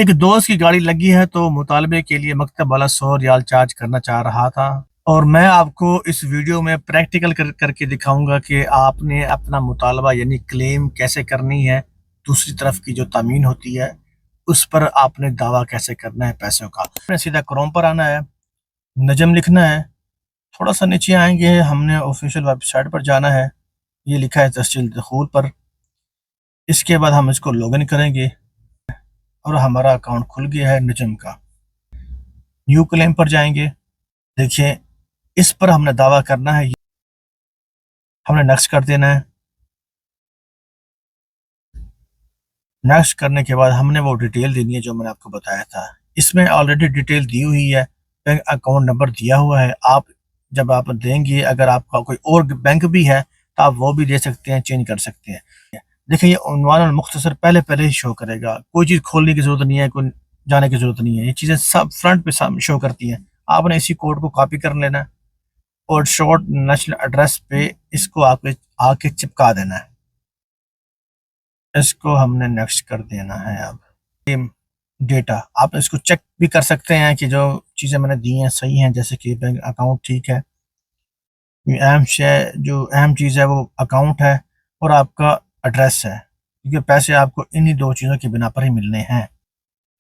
एक दोस्त की गाड़ी लगी है तो मुतालबे के लिए मकतब वाला 100 रियाल चार्ज करना चाह रहा था और मैं आपको इस वीडियो में प्रैक्टिकल करके दिखाऊंगा कि आपने अपना मुतालबा यानी क्लेम कैसे करनी है। दूसरी तरफ की जो तामीन होती है उस पर आपने दावा कैसे करना है पैसों का। आपने सीधा क्रोम पर आना है, नजम लिखना है, थोड़ा सा नीचे आएंगे, हमने ऑफिशियल वेबसाइट पर जाना है, ये लिखा है तस्जील दखूल पर। इसके बाद हम इसको लॉगिन करेंगे और हमारा अकाउंट खुल गया है नजम का। न्यू क्लेम पर जाएंगे, देखिए इस पर हमने दावा करना है, हमने नेक्स्ट कर देना है। नेक्स्ट करने के बाद हमने वो डिटेल देनी है जो मैंने आपको बताया था। इसमें ऑलरेडी डिटेल दी हुई है, बैंक अकाउंट नंबर दिया हुआ है। आप जब आप देंगे, अगर आपका कोई और बैंक भी है तो आप वो भी दे सकते हैं, चेंज कर सकते हैं। देखिए ये उन्वान और मुख्तसर पहले पहले ही शो करेगा, कोई चीज़ खोलने की जरूरत नहीं है, कोई जाने की जरूरत नहीं है, ये चीज़ें सब फ्रंट पे शो करती हैं। आपने इसी कोड को कॉपी कर लेना है और शॉर्ट नेशनल एड्रेस पे इसको आके आके चिपका देना है। इसको हमने नेक्स्ट कर देना है। अब डेटा आप इसको चेक भी कर सकते हैं कि जो चीज़ें मैंने दी हैं सही हैं, जैसे कि बैंक अकाउंट ठीक है। जो अहम चीज़ है वो अकाउंट है और आपका एड्रेस है, क्योंकि पैसे आपको इन्हीं दो चीज़ों के बिना पर ही मिलने हैं।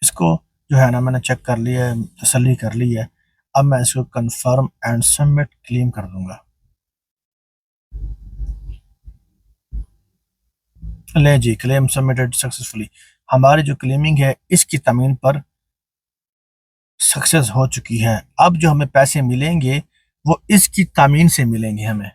इसको जो है ना मैंने चेक कर लिया है, तसल्ली कर ली है। अब मैं इसको कंफर्म एंड सबमिट क्लेम कर दूंगा। ले जी, क्लेम सबमिटेड सक्सेसफुली। हमारी जो क्लेमिंग है इसकी तमीन पर सक्सेस हो चुकी है। अब जो हमें पैसे मिलेंगे वो इसकी तामीन से मिलेंगे हमें।